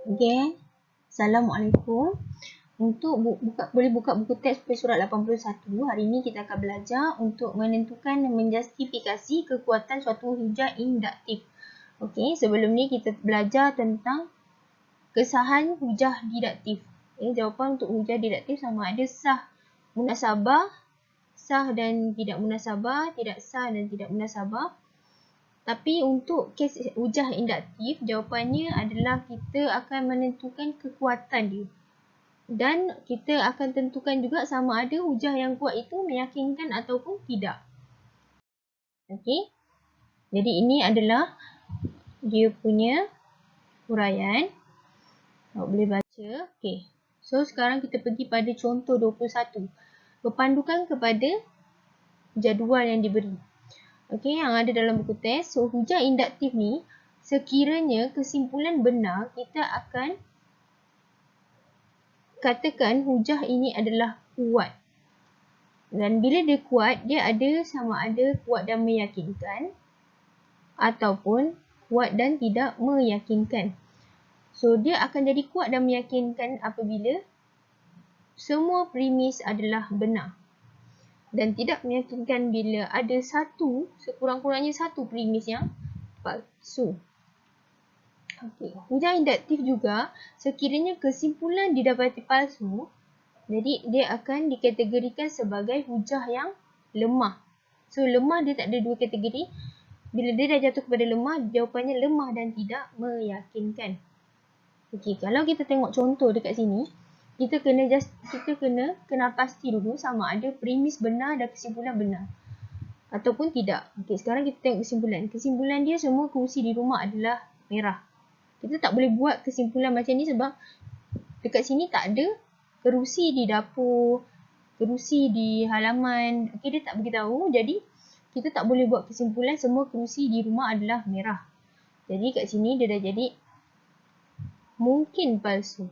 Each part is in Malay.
Okay. Assalamualaikum. Untuk boleh buka buku teks surat 81. Hari ini kita akan belajar untuk menentukan dan menjustifikasi kekuatan suatu hujah induktif. Okey, sebelum ni kita belajar tentang kesahan hujah deduktif. Jawapan untuk hujah deduktif sama ada sah munasabah, sah dan tidak munasabah, tidak sah dan tidak munasabah. Tapi untuk kes hujah induktif, jawapannya adalah kita akan menentukan kekuatan dia. Dan kita akan tentukan juga sama ada hujah yang kuat itu meyakinkan ataupun tidak. Okey. Jadi ini adalah dia punya huraian. Awak boleh baca. Okey. So sekarang kita pergi pada contoh 21. Berpandukan kepada jadual yang diberi. Okey, yang ada dalam buku teks. So hujah induktif ni sekiranya kesimpulan benar, kita akan katakan hujah ini adalah kuat. Dan bila dia kuat, dia ada sama ada kuat dan meyakinkan ataupun kuat dan tidak meyakinkan. So dia akan jadi kuat dan meyakinkan apabila semua premis adalah benar. Dan tidak meyakinkan bila ada sekurang-kurangnya satu premis yang palsu. Okay. Hujah induktif juga sekiranya kesimpulan didapati palsu, jadi dia akan dikategorikan sebagai hujah yang lemah. So lemah dia tak ada dua kategori. Bila dia dah jatuh kepada lemah, jawapannya lemah dan tidak meyakinkan. Okey, kalau kita tengok contoh dekat sini, kita kena pasti dulu sama ada premis benar dan kesimpulan benar ataupun tidak. Okey, sekarang kita tengok kesimpulan. Kesimpulan dia semua kerusi di rumah adalah merah. Kita tak boleh buat kesimpulan macam ni sebab dekat sini tak ada kerusi di dapur, kerusi di halaman. Okey, dia tak beritahu. Jadi kita tak boleh buat kesimpulan semua kerusi di rumah adalah merah. Jadi kat sini dia dah jadi mungkin palsu.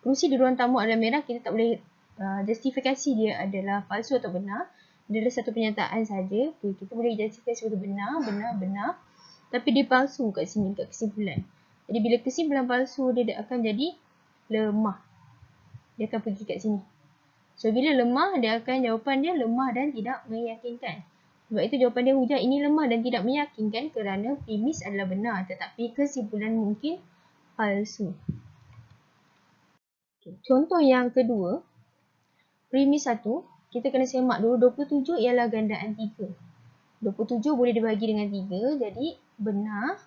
Kerusi di ruang tamu adalah merah, kita tak boleh justifikasi dia adalah palsu atau benar. Dia adalah satu pernyataan saja. Okay, kita boleh justifikasi sebagai benar. Tapi dia palsu kat sini, kat kesimpulan. Jadi bila kesimpulan palsu, dia akan jadi lemah. Dia akan pergi kat sini. So bila lemah, jawapan dia lemah dan tidak meyakinkan. Sebab itu jawapan dia hujah ini lemah dan tidak meyakinkan kerana premis adalah benar tetapi kesimpulan mungkin palsu. Okay. Contoh yang kedua, premis 1, kita kena semak dulu 27 ialah gandaan 3. 27 boleh dibagi dengan 3, jadi benar.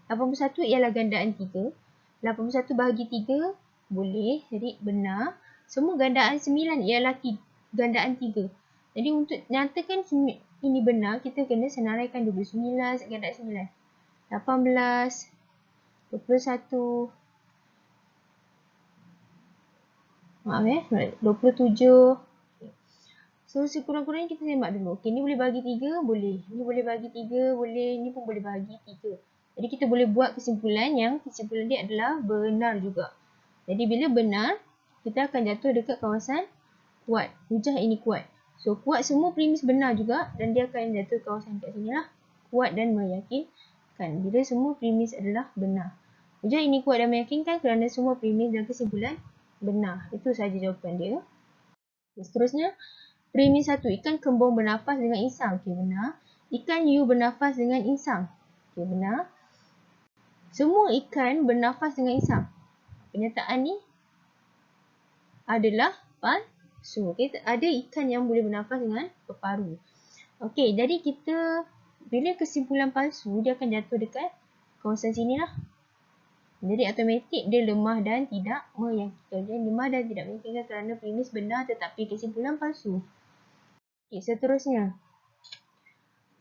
81 ialah gandaan 3. 81 bahagi 3 boleh, jadi benar. Semua gandaan 9 ialah gandaan 3. Jadi untuk nyatakan ini benar, kita kena senaraikan 29 gandaan 9. 18, 21, maaf 27. So sekurang-kurangnya kita semak dulu. Okey, ni boleh bagi 3, boleh. Ni boleh bagi 3, boleh. Ni pun boleh bagi 3. Jadi kita boleh buat kesimpulan yang kesimpulan dia adalah benar juga. Jadi bila benar, kita akan jatuh dekat kawasan kuat. Hujah ini kuat. So kuat semua premis benar juga dan dia akan jatuh kawasan kat sini lah. Kuat dan meyakinkan. Bila semua premis adalah benar. Hujah ini kuat dan meyakinkan kerana semua premis dan kesimpulan benar. Itu sahaja jawapan dia. Seterusnya, premis 1. Ikan kembung bernafas dengan insang. Okey, benar. Ikan hiu bernafas dengan insang. Okey, benar. Semua ikan bernafas dengan insang. Pernyataan ni adalah palsu. Okay, ada ikan yang boleh bernafas dengan paru. Okey, jadi kita bila kesimpulan palsu, dia akan jatuh dekat kawasan sini lah. Jadi automatik dia lemah dan tidak meyakinkan. Dia lemah dan tidak meyakinkan kerana premis benar tetapi kesimpulan palsu. Okey, seterusnya.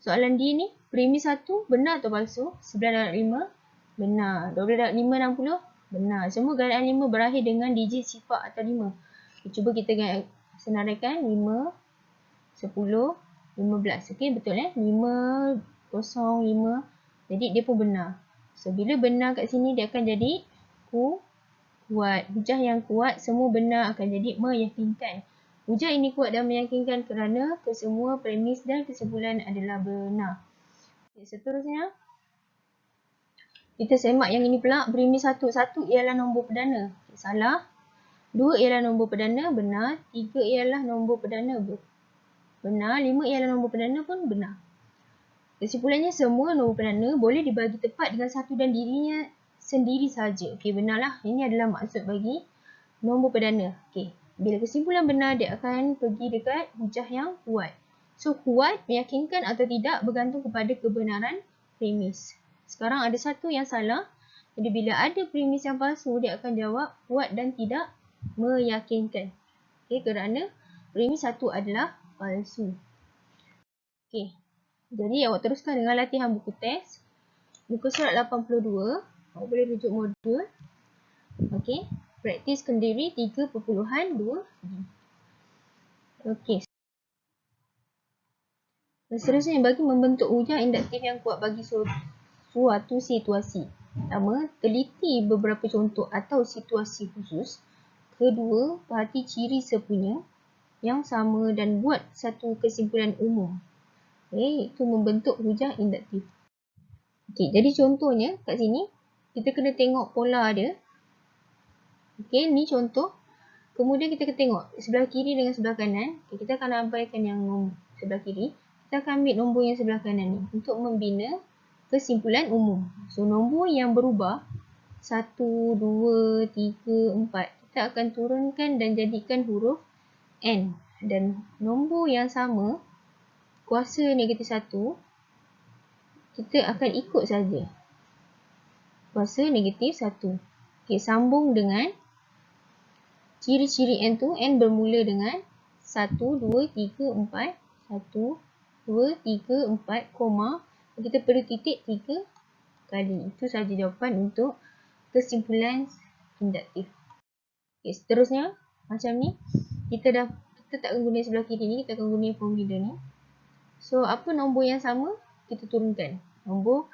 Soalan D ni, premis 1 benar atau palsu? 9 darab 5 benar. 12 darab 5, 60 benar. Semua gandaan 5 berakhir dengan digit sifar atau 5. Okay, cuba kita senaraikan 5, 10, 15. Okey, betul 5, 0, 5. Jadi dia pun benar. So bila benar kat sini dia akan jadi kuat. Hujah yang kuat semua benar akan jadi meyakinkan. Hujah ini kuat dan meyakinkan kerana kesemua premis dan kesimpulan adalah benar. Okay, seterusnya. Kita semak yang ini pula, premis 1. 1 ialah nombor perdana. Salah. 2 ialah nombor perdana, benar. 3 ialah nombor perdana, benar. 5 ialah nombor perdana pun benar. Kesimpulannya, semua nombor perdana boleh dibagi tepat dengan satu dan dirinya sendiri sahaja. Okey, benarlah. Ini adalah maksud bagi nombor perdana. Okey. Bila kesimpulan benar, dia akan pergi dekat hujah yang kuat. So, kuat, meyakinkan atau tidak bergantung kepada kebenaran premis. Sekarang ada satu yang salah. Jadi, bila ada premis yang palsu, dia akan jawab kuat dan tidak meyakinkan. Okey, kerana premis satu adalah palsu. Okey. Jadi, awak teruskan dengan latihan buku teks. Muka surat 82. Awak boleh rujuk modul. Okey. Praktis sendiri 3.2. Okey. Seterusnya, bagi membentuk hujah induktif yang kuat bagi suatu situasi. Pertama, teliti beberapa contoh atau situasi khusus. Kedua, perhati ciri sepunya yang sama dan buat satu kesimpulan umum. Okey, itu membentuk hujah induktif. Okey, jadi contohnya kat sini, kita kena tengok pola dia. Okey, ni contoh. Kemudian kita kena tengok sebelah kiri dengan sebelah kanan. Okay, kita akan abaikan yang sebelah kiri. Kita akan ambil nombor yang sebelah kanan ni untuk membina kesimpulan umum. So, nombor yang berubah 1, 2, 3, 4. Kita akan turunkan dan jadikan huruf N. Dan nombor yang sama, kuasa negatif 1, kita akan ikut saja. Kuasa negatif 1. Okay, sambung dengan ciri-ciri N tu. N bermula dengan 1, 2, 3, 4. 1, 2, 3, 4, koma. Kita perlu titik 3 kali. Itu sahaja jawapan untuk kesimpulan induktif. Okay, seterusnya, macam ni. Kita tak akan guna sebelah kiri ni. Kita akan guna formula ni. So, apa nombor yang sama? Kita turunkan. Nombor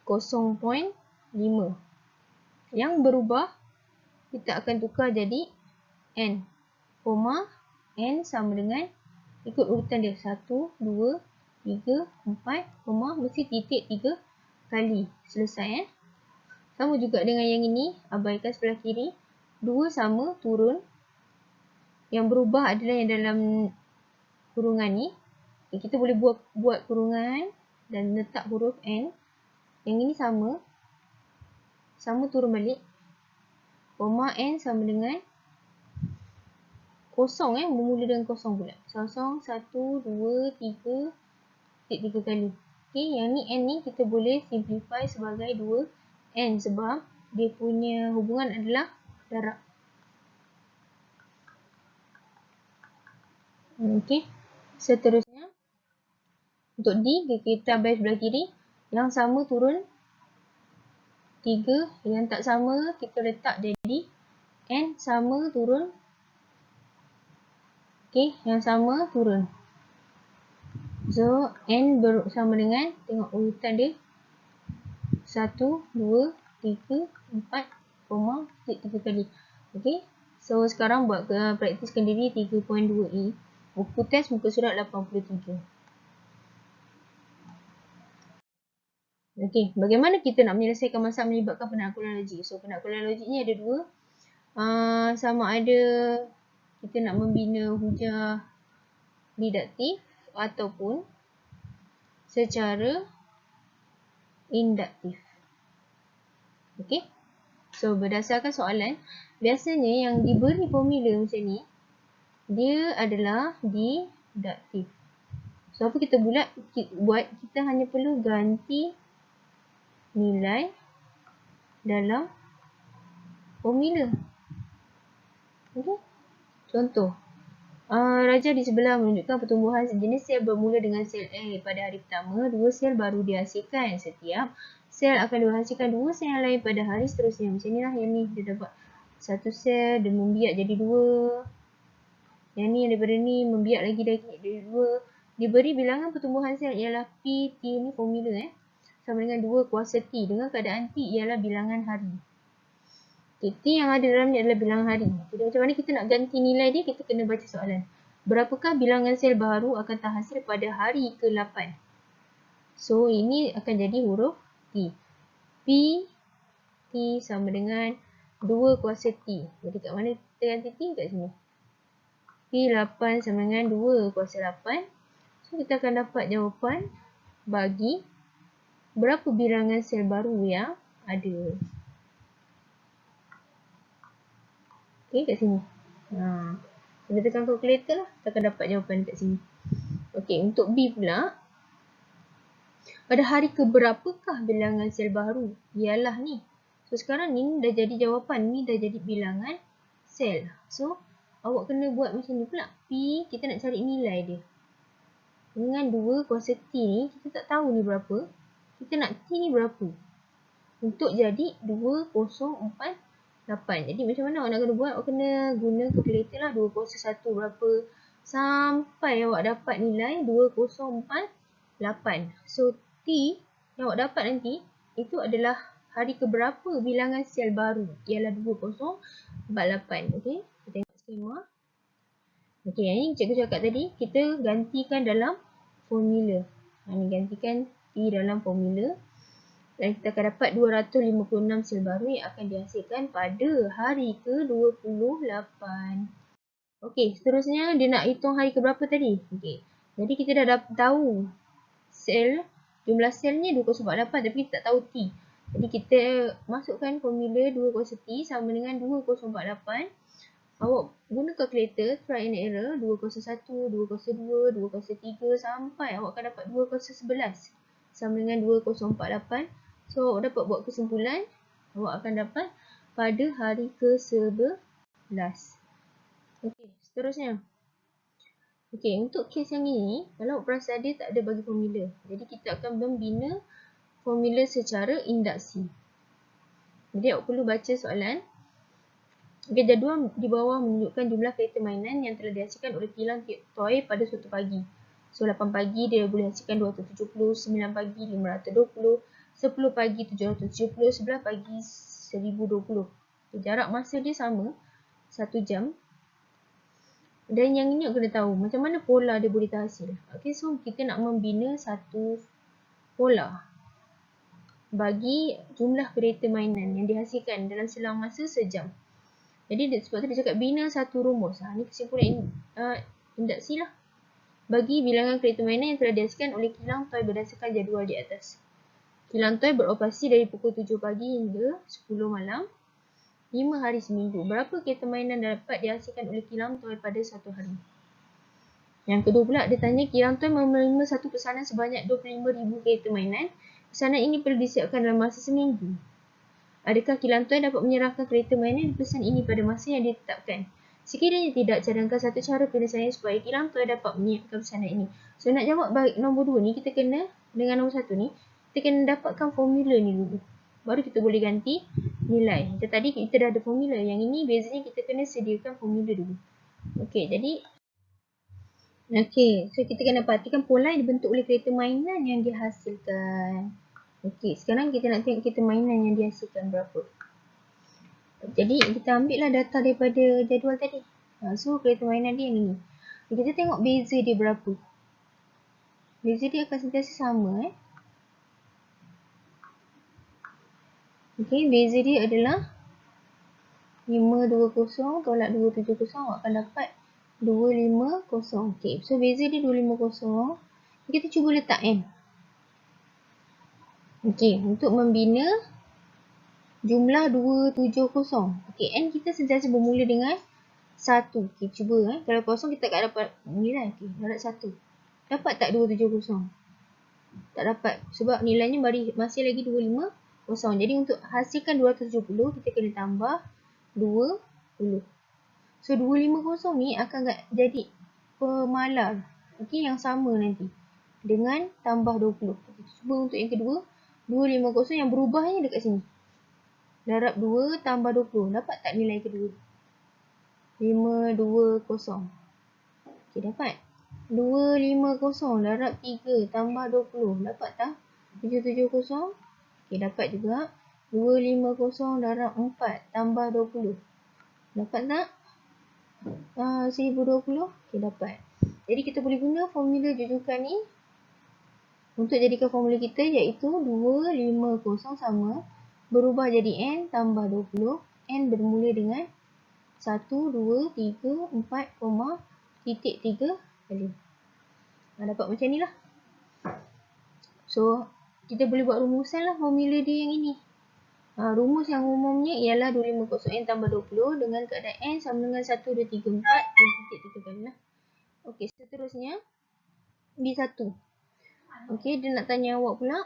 0.5. Yang berubah, kita akan tukar jadi N. Koma, N sama dengan, ikut urutan dia, 1, 2, 3, 4, koma, mesti titik 3 kali. Selesai. Sama juga dengan yang ini, abaikan sebelah kiri. 2 sama, turun. Yang berubah adalah yang dalam kurungan ni. Okay, kita boleh buat kurungan dan letak huruf N. Yang ini sama. Sama turun balik. Koma N sama dengan kosong bermula dengan kosong pula. 0, 1, 2, 3, titik 3 kali. Okay, yang ni N ni kita boleh simplify sebagai 2N sebab dia punya hubungan adalah darab. Okay, seterusnya. Untuk D, kita ambil sebelah kiri. Yang sama turun 3. Yang tak sama, kita letak jadi N sama turun. Okay, yang sama turun. So, N sama dengan, tengok urutan dia. 1, 2, 3, 4, koma, 3 kali. Okay, so sekarang buat praktiskan diri 3.2E. Buku teks muka surat 83. Okay, bagaimana kita nak menyelesaikan masalah melibatkan penaklukan logik? So, penaklukan logik ni ada dua. Sama ada kita nak membina hujah deduktif ataupun secara induktif. Okey. So, berdasarkan soalan, biasanya yang diberi formula macam ni, dia adalah deduktif. So, apa kita buat? Kita hanya perlu ganti nilai dalam formula. Okey. Contoh. Raja di sebelah menunjukkan pertumbuhan sejenis sel bermula dengan sel A pada hari pertama. 2 sel baru dihasilkan. Setiap sel akan dihasilkan 2 sel yang lain pada hari seterusnya. Macam inilah yang ni. Dia dapat 1 sel, dia membiak jadi 2. Yang ni daripada ni membiak lagi jadi 2. Diberi bilangan pertumbuhan sel ialah P, T ni formula sama dengan 2 kuasa T. Dengan keadaan T ialah bilangan hari. T yang ada dalam ni adalah bilangan hari. Jadi macam mana kita nak ganti nilai dia, kita kena baca soalan. Berapakah bilangan sel baru akan terhasil pada hari ke-8? So, ini akan jadi huruf T. P T sama dengan 2 kuasa T. Jadi kat mana kita ganti T? Kat sini. P8 sama dengan 2 kuasa 8. So kita akan dapat jawapan bagi berapa bilangan sel baru yang ada. Okey, kat sini. Kita tekan calculator lah. Kita akan dapat jawapan kat sini. Okey, untuk B pula. Pada hari keberapakah bilangan sel baru? Ialah ni. So sekarang ni dah jadi jawapan. Ni dah jadi bilangan sel. So awak kena buat macam ni pula. P, kita nak cari nilai dia. Dengan 2 kuasa T ni, kita tak tahu ni berapa. Kita nak T ni berapa. Untuk jadi 2048. Jadi macam mana awak nak kena buat? Awak kena guna calculator lah. 2 kuasa 1 berapa. Sampai awak dapat nilai 2048. So T yang awak dapat nanti, itu adalah hari keberapa bilangan sel baru. Ialah 2048. Okey, kita tengok skema. Okey, yang ni cikgu cakap tadi, kita gantikan dalam formula. Ni gantikan T dalam formula. Dan kita akan dapat 256 sel baru yang akan dihasilkan pada hari ke-28. Okey, seterusnya dia nak hitung hari keberapa tadi? Okey, jadi kita dah tahu sel, jumlah selnya 2048 tapi kita tak tahu T. Jadi kita masukkan formula 2 kuasa T sama dengan 2048. Awak guna calculator, try and error, 2 kuasa 1, 2 kuasa 2, 2 kuasa 3 sampai awak akan dapat 2 kuasa 11 sama dengan 2048. So awak dapat buat kesimpulan, awak akan dapat pada hari ke-11. Okey, seterusnya. Okey, untuk kes yang ini, kalau awak perasan dia tak ada bagi formula. Jadi kita akan membina formula secara induksi. Jadi awak perlu baca soalan. Okey, jadual di bawah menunjukkan jumlah kereta mainan yang telah dihasilkan oleh kilang toy pada suatu pagi. So 8 pagi dia boleh hasilkan 270, 9 pagi 520, 10 pagi 770, 11 pagi 1020. Jarak masa dia sama 1 jam. Dan yang ini kena tahu macam mana pola dia boleh terhasil. Okey, so kita nak membina satu pola bagi jumlah kereta mainan yang dihasilkan dalam selang masa sejam. Jadi sebab tu dia cakap bina satu rumus. Ni kesimpulan induksi lah. Bagi bilangan kereta mainan yang telah dihasilkan oleh kilang toy berdasarkan jadual di atas. Kilang toy beroperasi dari pukul 7 pagi hingga 10 malam. 5 hari seminggu. Berapa kereta mainan dapat dihasilkan oleh kilang toy pada satu hari? Yang kedua pula, dia tanya kilang toy menerima satu pesanan sebanyak 25,000 kereta mainan. Pesanan ini perlu disiapkan dalam masa seminggu. Adakah kilang toy dapat menyerahkan kereta mainan pesan ini pada masa yang ditetapkan? Sekiranya tidak, cadangkan satu cara penyelesaian supaya kilang toy dapat menyiapkan pesanan ini. So nak jawab baik nombor 2 ni, kita kena dengan nombor 1 ni, kita kena dapatkan formula ni dulu. Baru kita boleh ganti nilai. Macam tadi kita dah ada formula. Yang ini bezanya kita kena sediakan formula dulu. Okey, jadi so kita kena perhatikan pola yang dibentuk oleh kereta mainan yang dihasilkan. Okey, sekarang kita nak tengok kereta mainan yang dihasilkan berapa. Jadi kita ambil lah data daripada jadual tadi. So kereta mainan dia yang ini. Kita tengok beza dia berapa. Beza dia akan sentiasa sama. Okey, beza dia adalah 520 tolak 270, awak akan dapat 250. Okey, so beza dia 250. Kita cuba letak N. Okey, untuk membina jumlah 270. Okey, N kita sentiasa bermula dengan 1. Okey, cuba kalau kosong kita tak dapat nilai. Okey, dapat 1. Dapat tak 270? Tak dapat sebab nilainya masih lagi 250. Jadi untuk hasilkan 270 kita kena tambah 20. So 250 ni akan jadi pemalar. Okey, yang sama nanti dengan tambah 20. Kita cuba untuk yang kedua. 250 yang berubahnya dekat sini. Darab 2 tambah 20. Dapat tak nilai kedua? 520. Okey, dapat. 250 darab 3 tambah 20. Dapat tak? 770. Okey, dapat juga. 250 darab 4 tambah 20. Dapat tak? 1020. Okey, dapat. Jadi kita boleh guna formula jujukan ni untuk jadikan formula kita iaitu 250 sama berubah jadi N tambah 20. N bermula dengan 1, 2, 3, 4, titik 3 kali. Dapat macam ni lah. So, kita boleh buat rumusan lah formula dia yang ini. Rumus yang umumnya ialah 250 N tambah 20 dengan keadaan N sama dengan 1, 2, 3, 4 dan titik 3 kali lah. Okey, seterusnya B1. Okey, dia nak tanya awak pula.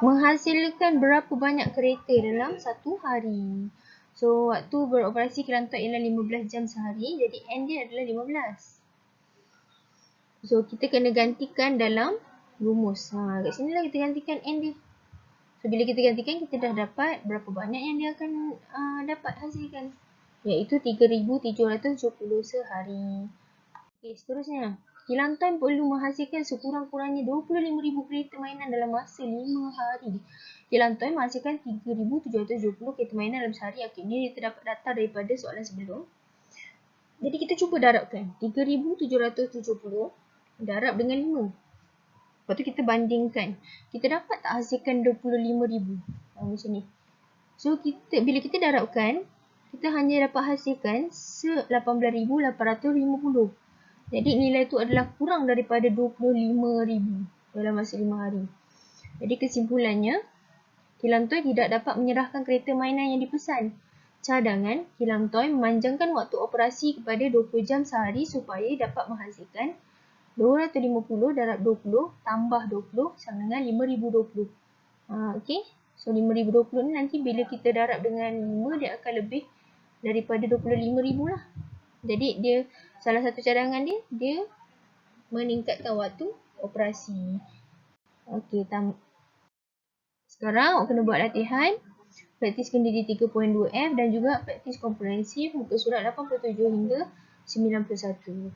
Menghasilkan berapa banyak kereta dalam satu hari? So, waktu beroperasi kilang Toy ialah 15 jam sehari. Jadi, N dia adalah 15. So, kita kena gantikan dalam rumus. Kat sini lah kita gantikan N dia. So, bila kita gantikan, kita dah dapat berapa banyak yang dia akan dapat hasilkan. Iaitu 3,770 sehari. Okey, seterusnya. Kilang Toy perlu menghasilkan sekurang-kurangnya 25,000 kereta mainan dalam masa 5 hari. Kilang Toy menghasilkan 3,770 kereta mainan dalam sehari. Okey, ni kita dapat data daripada soalan sebelum. Jadi kita cuba darabkan. 3,770 darab dengan 5. Lepas tu kita bandingkan. Kita dapat tak hasilkan 25,000? Macam ni. So, bila kita darabkan, kita hanya dapat hasilkan 18,850. Jadi nilai tu adalah kurang daripada 25,000 dalam masa 5 hari. Jadi kesimpulannya, Kilang Toy tidak dapat menyerahkan kereta mainan yang dipesan. Cadangan, Kilang Toy memanjangkan waktu operasi kepada 20 jam sehari supaya dapat menghasilkan 250 darab 20 tambah 20 sama dengan 5,020. Okey. So 5,020 ni nanti bila kita darab dengan 5, dia akan lebih daripada 25,000 lah. Jadi dia salah satu cadangan dia meningkatkan waktu operasi. Okey, sekarang awak kena buat latihan praktis kendiri 3.2F dan juga praktis komprehensif muka surat 87 hingga 91.